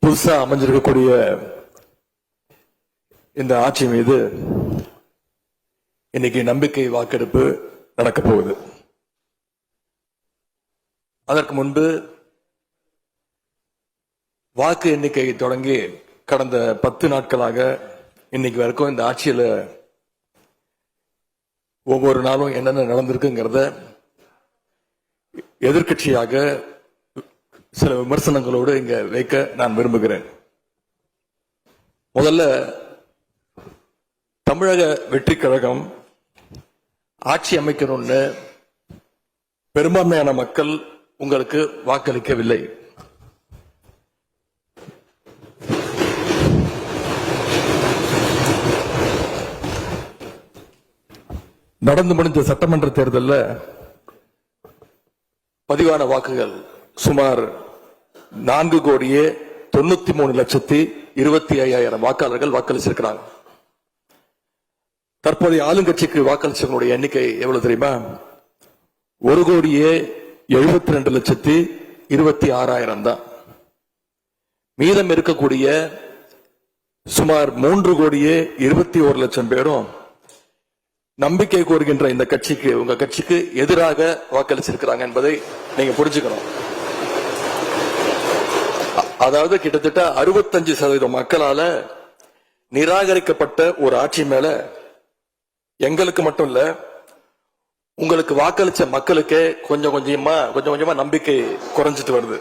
புதுசா அமைஞ்சிருக்கக்கூடிய இந்த ஆட்சி மீது இன்னைக்கு நம்பிக்கை வாக்கெடுப்பு நடக்க போகுது. அதற்கு முன்பு வாக்கு எண்ணிக்கை தொடங்கி கடந்த 10 நாட்களாக இன்னைக்கு வரைக்கும் இந்த ஆட்சியில ஒவ்வொரு நாளும் என்னென்ன நடந்திருக்குங்கிறத எதிர்கட்சியாக சில விமர்சனங்களோடு இங்க வைக்க நான் விரும்புகிறேன். முதல்ல தமிழக வெற்றி கழகம் ஆட்சி அமைக்கணும்னு பெரும்பான்மையான மக்கள் உங்களுக்கு வாக்களிக்கவில்லை. நடந்து முடிந்த சட்டமன்ற தேர்தலில் பதிவான வாக்குகள் சுமார் 4,93,25,000 வாக்காளர்கள் வாக்களிச்சிருக்கிறாங்க. தற்போதைய ஆளுங்கட்சிக்கு வாக்களிச்சவங்களுடைய எண்ணிக்கை எவ்வளவு தெரியுமா? 1,72,26,000 தான். மீதம் இருக்கக்கூடிய சுமார் 3,21,00,000 பேரும் நம்பிக்கை கோருகின்ற இந்த கட்சிக்கு, உங்க கட்சிக்கு எதிராக வாக்களிச்சிருக்கிறாங்க என்பதை நீங்க புரிஞ்சுக்கணும். அதாவது கிட்டத்தட்ட 65% மக்களால நிராகரிக்கப்பட்ட ஒரு ஆட்சி மேல எங்களுக்கு மட்டும் இல்ல, உங்களுக்கு வாக்களிச்ச மக்களுக்கே கொஞ்சம் கொஞ்சமா நம்பிக்கை குறைஞ்சிட்டு வருது.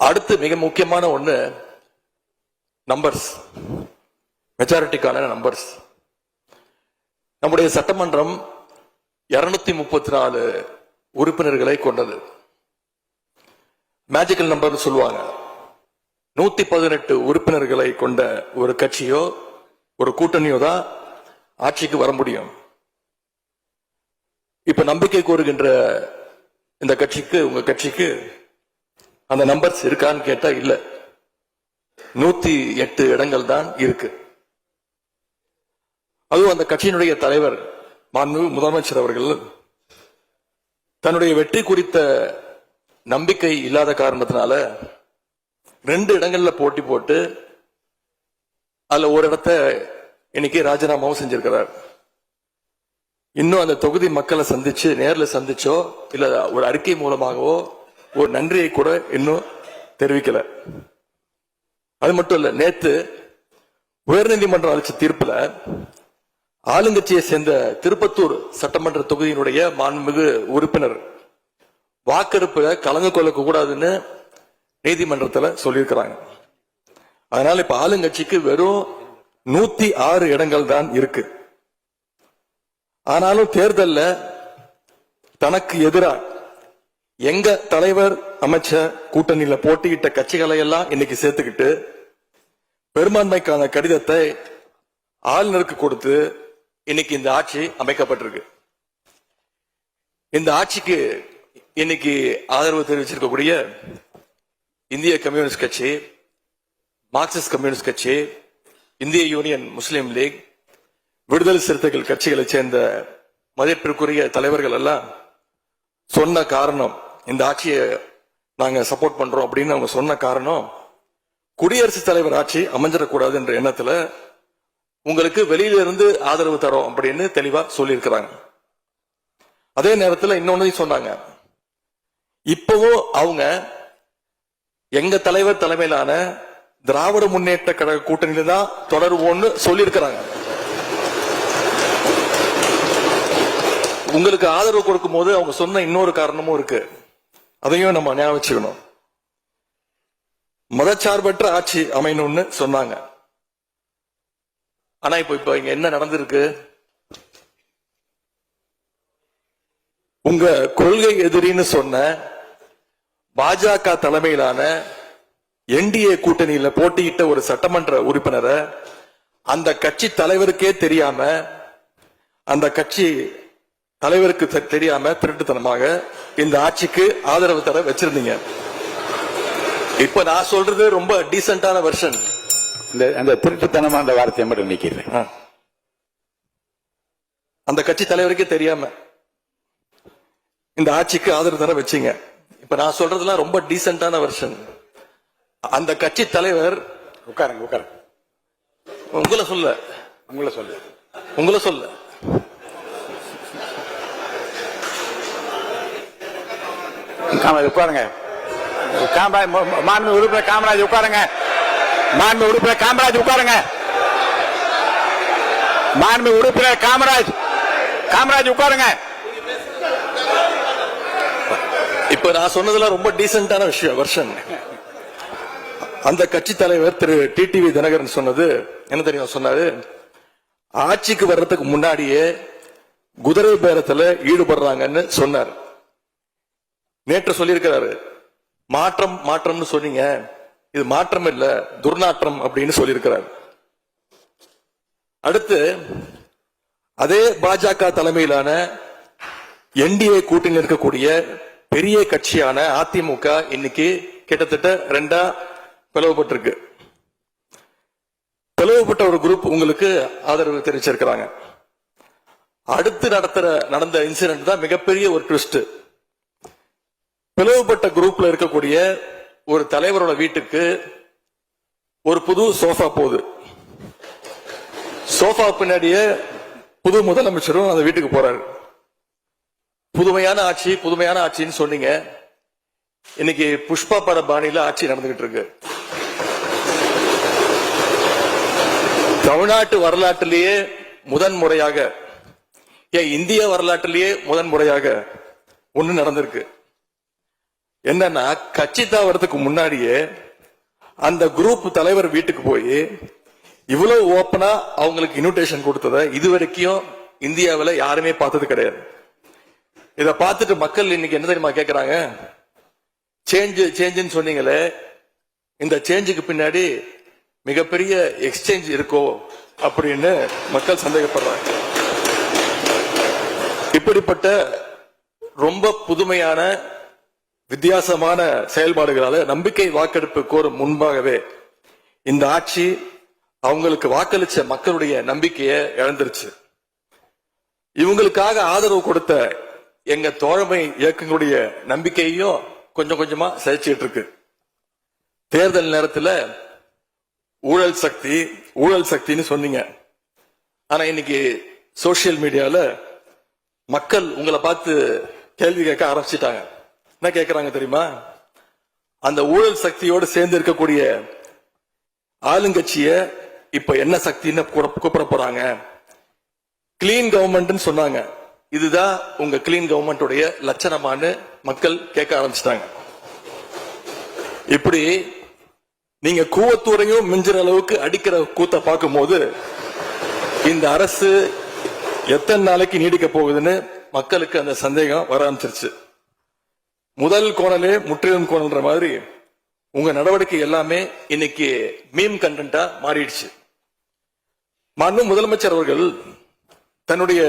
அடுத்து மிக முக்கியமான ஒண்ணு நம்பர்ஸ், மெஜாரிட்டிக்கான நம்பர்ஸ். நம்முடைய சட்டமன்றம் 234 உறுப்பினர்களை கொண்டது. மேஜிக்கல் நம்பர் சொல்லுவாங்க. 118 உறுப்பினர்களை கொண்ட ஒரு கட்சியோ ஒரு கூட்டணியோ தான் ஆட்சிக்கு வர முடியும். இப்ப நம்பிக்கை கோருகின்ற இந்த கட்சிக்கு, உங்க கட்சிக்கு அந்த நம்பர்ஸ் இருக்கான்னு கேட்டா இல்ல. 108 இடங்கள் தான் இருக்கு. அதுவும் அந்த கட்சியினுடைய தலைவர் மாண்புமிகு முதலமைச்சர் அவர்கள் தன்னுடைய வெற்றி குறித்த நம்பிக்கை இல்லாத காரணத்தினால 2 இடங்கள்ல போட்டி போட்டு அதுல ஒரு இடத்தை இன்னைக்கு ராஜினாமாவும் செஞ்சிருக்கிறார். இன்னும் அந்த தொகுதி மக்களை சந்திச்சு, நேர்ல சந்திச்சோ இல்ல ஒரு அறிக்கை மூலமாகவோ ஒரு நன்றியை கூட இன்னும் தெரிவிக்கல. அது மட்டும் இல்ல, நேத்து உயர்நீதிமன்றம் அளிச்ச தீர்ப்புல ஆளுங்கட்சியை சேர்ந்த திருப்பத்தூர் சட்டமன்ற தொகுதியினுடைய மாண்புமிகு உறுப்பினர் வாக்கெடுப்புல கலந்து கொள்ள கூடாதுன்னு நீதிமன்றத்தில் சொல்லியிருக்கிறாங்க. அதனால இப்ப ஆளுங்கட்சிக்கு வெறும் 106 இடங்கள் தான் இருக்கு. ஆனாலும் தேர்தல்ல தனக்கு எதிராக எங்க தலைவர் அமைச்ச கூட்டணியில போட்டியிட்ட கட்சிகளை எல்லாம் இன்னைக்கு சேர்த்துக்கிட்டு பெரும்பான்மைக்கான கடிதத்தை ஆளுநருக்கு கொடுத்து இன்னைக்கு இந்த ஆட்சி அமைக்கப்பட்டிருக்கு. இந்த ஆட்சிக்கு இன்னைக்கு ஆதரவு தெரிவிச்சிருக்கக்கூடிய இந்திய கம்யூனிஸ்ட் கட்சி, மார்க்சிஸ்ட் கம்யூனிஸ்ட் கட்சி, இந்திய யூனியன் முஸ்லீம் லீக், விடுதலை சிறுத்தைகள் கட்சிகளை சேர்ந்த மதிப்பிற்குரிய தலைவர்கள் எல்லாம் சொன்ன காரணம், இந்த ஆட்சியை நாங்க சப்போர்ட் பண்றோம் அப்படின்னு அவங்க சொன்ன காரணம், குடியரசுத் தலைவர் ஆட்சி அமைஞ்சிடக்கூடாது என்ற எண்ணத்துல உங்களுக்கு வெளியில இருந்து ஆதரவு தரோம் அப்படின்னு தெளிவா சொல்லியிருக்கிறாங்க. அதே நேரத்தில் இன்னொன்னு சொன்னாங்க, இப்பவும் அவங்க எங்க தலைவர் தலைமையிலான திராவிட முன்னேற்ற கழக கூட்டணியில தான் தொடருவோம்னு சொல்லியிருக்கிறாங்க. உங்களுக்கு ஆதரவு கொடுக்கும் போது அவங்க சொன்ன இன்னொரு காரணமும் இருக்கு, அதையும் நம்ம ஞாபகம் வச்சுக்கணும். மதச்சார்பற்ற ஆட்சி அமையணும்னு சொன்னாங்க. ஆனா இப்ப இங்க என்ன நடந்திருக்கு? உங்க கொள்கை எதிரின்னு சொன்ன பாஜக தலைமையிலான என்டிஏ கூட்டணியில போட்டியிட்ட ஒரு சட்டமன்ற உறுப்பினரை அந்த கட்சி தலைவருக்கே தெரியாம, அந்த கட்சி தலைவருக்கு தெரியாம திருட்டுத்தனமாக இந்த ஆட்சிக்கு ஆதரவு தர வச்சிருந்தீங்க. இப்ப நான் சொல்றது ரொம்ப டீசென்டான வெர்ஷன். அந்த திருட்டுத்தனமான வார்த்தையை மட்டும் நிக்கிறேன். அந்த கட்சி தலைவருக்கே தெரியாம இந்த ஆட்சிக்கு ஆதரவு தர வச்சீங்க. இப்ப நான் சொல்றதுலாம் ரொம்ப டீசென்டான வெர்ஷன். அந்த கட்சி தலைவர் உட்காருங்க உட்காருங்க. உங்களை சொல்ல உங்களை சொல்லு. உங்களை சொல்ல உட்காருங்க. மாண்பு உறுப்பினர் காமராஜ் உட்காருங்க. மாண்பு உறுப்பினர் காமராஜ் உட்காருங்க. மாண்பு உறுப்பினர் காமராஜ் உட்காருங்க. இப்ப நான் சொன்னதுல ரொம்ப டீசென்டான விஷயம் வருஷன். அந்த கட்சி தலைவர் திரு டிடிவி தினகரன் சொன்னது என்ன தெரியும்? சொன்னாரு, ஆட்சிக்கு வர்றதுக்கு முன்னாடியே குதிரை பேரத்துல ஈடுபடுறாங்கன்னு சொன்னார். நேற்று சொல்லியிருக்கிறாரு, மாற்றம் மாற்றம்னு சொன்னீங்க, இது மாற்றம் இல்ல துர்நாற்றம் அப்படின்னு சொல்லியிருக்கிறார். அடுத்து அதே பாஜக தலைமையிலான என்டிஏ கூட்டணியில் இருக்கக்கூடிய பெரிய கட்சியான அதிமுக இன்னைக்கு கிட்டத்தட்ட 2 பிளவுபட்டிருக்கு. பிளவுபட்ட ஒரு குரூப் உங்களுக்கு ஆதரவு தெரிவிச்சிருக்கிறாங்க. அடுத்து நடந்த இன்சிடென்ட் தான் மிகப்பெரிய ஒரு ட்விஸ்ட். பிளவுபட்ட குரூப்ல இருக்கக்கூடிய ஒரு தலைவரோட வீட்டுக்கு ஒரு புது சோஃபா போகுது. சோஃபா பின்னாடியே புது முதலமைச்சரும் அந்த வீட்டுக்கு போறாரு. புதுமையான ஆட்சின்னு சொன்னீங்க. இன்னைக்கு புஷ்பா பட பாணியில ஆட்சி நடந்துகிட்டு இருக்கு. தமிழ்நாட்டு வரலாற்றிலேயே முதன்முறையாக, இந்திய வரலாற்றிலேயே முதன்முறையாக ஒண்ணு நடந்திருக்கு. என்னன்னா, கட்சி தாவறதுக்கு முன்னாடியே அந்த குரூப் தலைவர் வீட்டுக்கு போய் இவ்வளவு ஓப்பனா அவங்களுக்கு இன்விடேஷன் கொடுத்தத இதுவரைக்கும் இந்தியாவில் யாருமே பார்த்தது கிடையாது. இத பார்த்துட்டு மக்கள் இன்னைக்கு என்ன தெரியுமா கேட்கிறாங்க? சேஞ்சுன்னு சொன்னீங்களே, இந்த சேஞ்சுக்கு பின்னாடி மிகப்பெரிய எக்ஸ்சேஞ்ச் இருக்கோ அப்படின்னு மக்கள் சந்தேகப்படுறாங்க. இப்படிப்பட்ட ரொம்ப புதுமையான வித்தியாசமான செயல்பாடுகளால நம்பிக்கை வாக்கெடுப்பு கோரும் முன்பாகவே இந்த ஆட்சி அவங்களுக்கு வாக்களிச்ச மக்களுடைய நம்பிக்கையை இழந்துருச்சு. இவங்களுக்காக ஆதரவு கொடுத்த எங்க தோழமை இயக்கங்களுடைய நம்பிக்கையையும் கொஞ்சம் கொஞ்சமா சிதைச்சிட்டு இருக்கு. தேர்தல் நேரத்தில் ஊழல் சக்தின்னு சொன்னீங்க. ஆனா இன்னைக்கு சோசியல் மீடியால மக்கள் உங்களை பார்த்து கேள்வி கேட்க ஆரம்பிச்சிட்டாங்க. என்ன கேட்கிறாங்க தெரியுமா? அந்த ஊழல் சக்தியோடு சேர்ந்து இருக்கக்கூடிய ஆளுங்கட்சிய இப்ப என்ன சக்தின்னு கூப்பிட போறாங்க. கிளீன் கவர்மெண்ட் சொன்னாங்க. இதுதான் உங்க கிளீன் கவர்மெண்ட் லட்சணமானு மக்கள் கேட்க ஆரம்பிச்சிட்டாங்க. இப்படி நீங்க கூவத்தூரையும் மிஞ்சுற அளவுக்கு அடிக்கிற கூத்த பார்க்கும் போது இந்த அரசு எத்தனை நாளைக்கு நீடிக்க போகுதுன்னு மக்களுக்கு அந்த சந்தேகம் வர ஆரம்பிச்சிருச்சு. முதல் கோணலே முற்றிலும் கோணல்ன்ற மாதிரி உங்க நடவடிக்கை எல்லாமே இன்னைக்கு மீம் கண்டென்ட்டா மாறிடுச்சு. மாண்பு முதலமைச்சர் அவர்கள் தன்னுடைய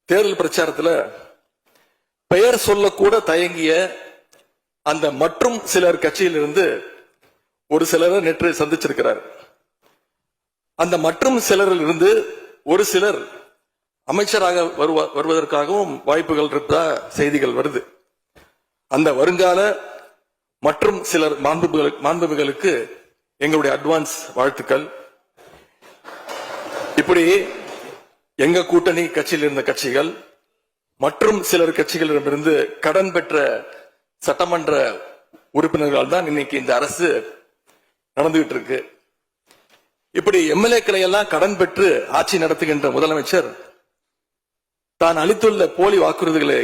தேர்தல் பிரச்சாரத்தில் பெயர் சொல்லக்கூட தயங்கிய அந்த மற்றும் சிலர் கட்சியிலிருந்து ஒரு சிலரை நேற்று சந்திச்சிருக்கிறார். அந்த மற்றும் சிலரில் இருந்து ஒரு சிலர் அமைச்சராக வருவதற்காகவும் வாய்ப்புகள் இருப்பதா செய்திகள் வருது. அந்த வருங்கால மற்றும் சிலர் மாண்புகளுக்கு எங்களுடைய அட்வான்ஸ் வாழ்த்துக்கள். இப்படி எங்க கூட்டணி கட்சியில் இருந்த கட்சிகள் மற்றும் சிலர் கட்சிகளிடமிருந்து கடன் பெற்ற சட்டமன்ற உறுப்பினர்கள் தான் இன்னைக்கு இந்த அரசு நடந்துகிட்டு இருக்கு. இப்படி எம்எல்ஏக்களை எல்லாம் கடன் பெற்று ஆட்சி நடத்துகின்ற முதலமைச்சர் தான் அளித்துள்ள போலி வாக்குறுதிகளை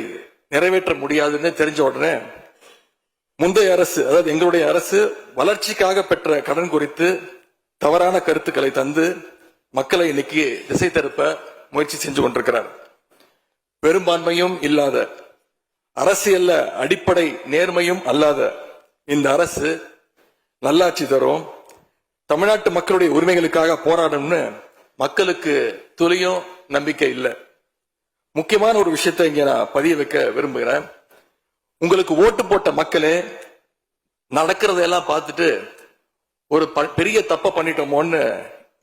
நிறைவேற்ற முடியாதுன்னு தெரிஞ்ச உடனே முந்தைய அரசு, அதாவது எங்களுடைய அரசு, வளர்ச்சிக்காக பெற்ற கடன் குறித்து தவறான கருத்துக்களை தந்து மக்களை இன்னைக்கு திசை திருப்ப முயற்சி செஞ்சு கொண்டிருக்கிறார். பெரும்பான்மையும் இல்லாத, அரசியல்ல அடிப்படை நேர்மையும் அல்லாத இந்த அரசு நல்லாட்சி தரும், தமிழ்நாட்டு மக்களுடைய உரிமைகளுக்காக போராடும்னு மக்களுக்கு துளியும் நம்பிக்கை இல்லை. முக்கியமான ஒரு விஷயத்தை இங்க நான் பதிய வைக்க விரும்புகிறேன். உங்களுக்கு ஓட்டு போட்ட மக்களே நடக்கிறதெல்லாம் பார்த்துட்டு ஒரு பெரிய தப்ப பண்ணிட்டோமோன்னு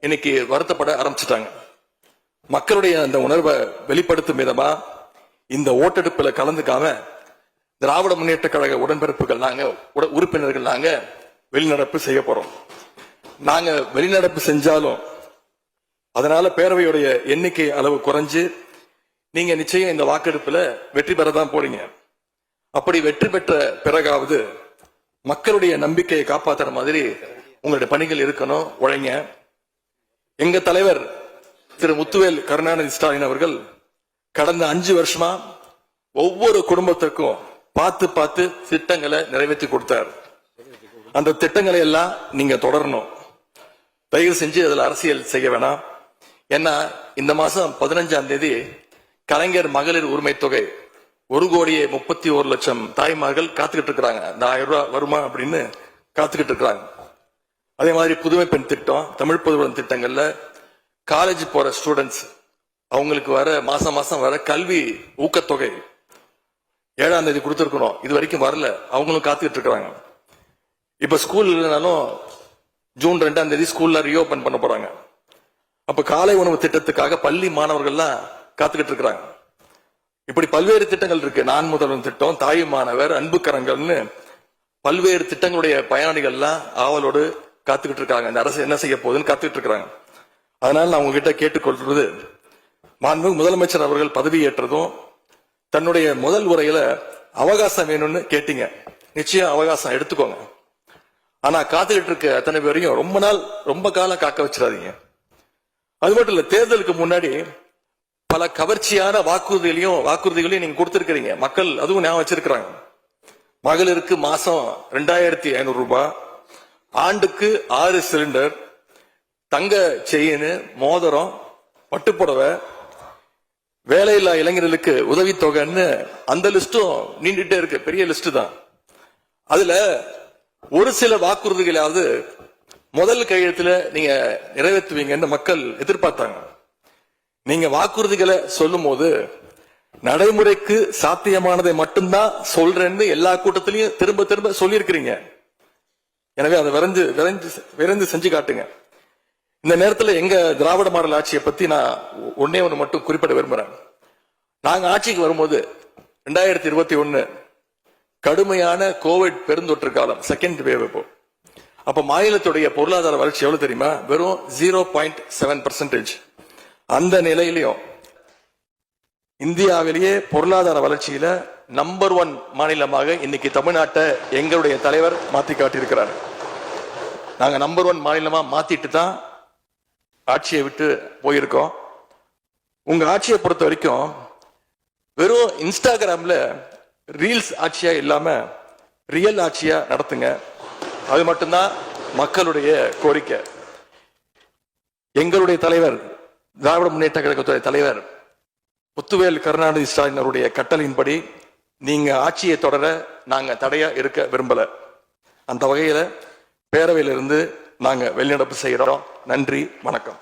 இன்னைக்கு வருத்தப்பட ஆரம்பிச்சிட்டாங்க. மக்களுடைய அந்த உணர்வை வெளிப்படுத்தும் விதமா இந்த ஓட்டெடுப்புல கலந்துக்காம திராவிட முன்னேற்ற கழக உடன்பிறப்புகள் நாங்க, உறுப்பினர்கள் நாங்க வெளிநடப்பு செய்ய போறோம். நாங்க வெளிநடப்பு செஞ்சாலும் அதனால பேரவையுடைய எண்ணிக்கை அளவு குறைஞ்சு நீங்க நிச்சயம் இந்த வாக்கெடுப்புல வெற்றி பெறதான் போறீங்க. அப்படி வெற்றி பெற்ற பிறகாவது மக்களுடைய நம்பிக்கையை காப்பாற்றுற மாதிரி உங்களுடைய பணிகள் இருக்கணும், உழைங்க. எங்க தலைவர் திரு முத்துவேல் கருணாநிதி ஸ்டாலின் அவர்கள் கடந்த 5 வருஷமா ஒவ்வொரு குடும்பத்துக்கும் பார்த்து பார்த்து திட்டங்களை நிறைவேற்றி கொடுத்தார். அந்த திட்டங்களை எல்லாம் நீங்க தொடரணும். தயவு செஞ்சு அதுல அரசியல் செய்ய வேணாம். ஏன்னா இந்த மாசம் 15ஆம் தேதி கலைஞர் மகளிர் உரிமை தொகை 1,31,00,000 தாய்மார்கள் காத்துக்கிட்டு இருக்கிறாங்க. இந்த 1000 ரூபாய் வருமா அப்படின்னு காத்துக்கிட்டு இருக்கிறாங்க. அதே மாதிரி புதுமை பெண் திட்டம், தமிழ் புதுவன் திட்டங்கள்ல காலேஜ் போற ஸ்டூடெண்ட்ஸ் அவங்களுக்கு வர மாசம் மாசம் வர கல்வி ஊக்கத்தொகை 7ஆம் தேதி கொடுத்திருக்கணும். இது வரைக்கும் வரல. அவங்களும் காத்துக்கிட்டு இருக்கிறாங்க. இப்ப ஸ்கூல் இல்லைனாலும் ஜூன் 2ஆம் தேதி ஸ்கூல்ல ரீஓபன் பண்ண போறாங்க. அப்ப காலை உணவு திட்டத்துக்காக பள்ளி மாணவர்கள்லாம் காத்துக்கிட்டு இருக்கிறாங்க. இப்படி பல்வேறு திட்டங்கள் இருக்கு. நான் முதல்வன் திட்டம், தாய் மாணவர், அன்பு கரங்கள்னு பல்வேறு திட்டங்களுடைய பயனாளிகள்லாம் ஆவலோடு காத்துக்கிட்டு இருக்காங்க. இந்த அரசு என்ன செய்ய போகுதுன்னு காத்துக்கிட்டு இருக்கிறாங்க. அதனால நான் உங்ககிட்ட கேட்டுக்கொள்றது, மாண்புமிகு முதலமைச்சர் அவர்கள் பதவியேற்றதும் தன்னுடைய முதல் உரையில அவகாசம் வேணும்னு கேட்டீங்க. நிச்சயம் அவகாசம் எடுத்துக்கோங்க. ஆனா காத்துக்கிட்டு இருக்க அத்தனை பேரையும் ரொம்ப காலம் காக்க வச்சிடாதீங்க. அது மட்டும் இல்ல, தேர்தலுக்கு முன்னாடி பல கவர்ச்சியான வாக்குறுதிகளையும் நீங்க கொடுத்திருக்கிறீங்க. மக்கள் அதுவும் ஞாபகம் வச்சிருக்கிறாங்க. மகளிருக்கு மாசம் 2,500 ரூபாய், ஆண்டுக்கு 6 சிலிண்டர், தங்க செயின், மோதிரம், பட்டுப்புடவை, வேலையில்லா இளைஞர்களுக்கு உதவித்தொகைன்னு அந்த லிஸ்டும் நீண்டுட்டே இருக்கு. பெரிய லிஸ்ட் தான். அதுல ஒரு சில வாக்குறுதிகளாவது முதல் கையெழுத்துல நீங்க நிறைவேற்றுவீங்கன்னு மக்கள் எதிர்பார்த்தாங்க. நீங்க வாக்குறுதிகளை சொல்லும் போது நடைமுறைக்கு சாத்தியமானதை மட்டும்தான் சொல்றேன்னு எல்லா கூட்டத்திலையும் திரும்ப திரும்ப சொல்லியிருக்கிறீங்க. எனவே அதை விரைந்து செஞ்சு காட்டுங்க. இந்த நேரத்தில் எங்க திராவிட மாடல் ஆட்சியை பத்தி நான் ஒன்னே ஒன்று மட்டும் குறிப்பிட விரும்புறேன். நாங்க ஆட்சிக்கு வரும்போது 2021 கடுமையான கோவிட் பெருந்தொற்று காலம், செகண்ட் வேவ். அப்ப மாநிலத்துடைய பொருளாதார வளர்ச்சி எவ்வளவு தெரியுமா? வெறும் 0.7%. அந்த நிலையிலையும் இந்தியாவிலேயே பொருளாதார வளர்ச்சியில நம்பர் 1 மாநிலமாக இன்னைக்கு தமிழ்நாட்டை எங்களுடைய தலைவர் மாத்தி காட்டியிருக்கிறார். நாங்க நம்பர் 1 மாநிலமா மாத்திட்டு தான் ஆட்சியை விட்டு போயிருக்கோம். உங்க ஆட்சியை பொறுத்த வரைக்கும் வெறும் இன்ஸ்டாகிராம்ல ரீல்ஸ் ஆட்சியா இல்லாம ரியல் ஆட்சியா நடத்துங்க. அது மட்டும்தான் மக்களுடைய கோரிக்கை. எங்களுடைய தலைவர், திராவிட முன்னேற்ற கழகத்துடைய தலைவர் முத்துவேல் கருணாநிதி ஸ்டாலின் அவருடைய கட்டளையின்படி நீங்க ஆட்சியை தொடர நாங்க தடையா இருக்க விரும்பல. அந்த வகையில பேரவையிலிருந்து நாங்க வெளிநடப்பு செய்யறோம். நன்றி, வணக்கம்.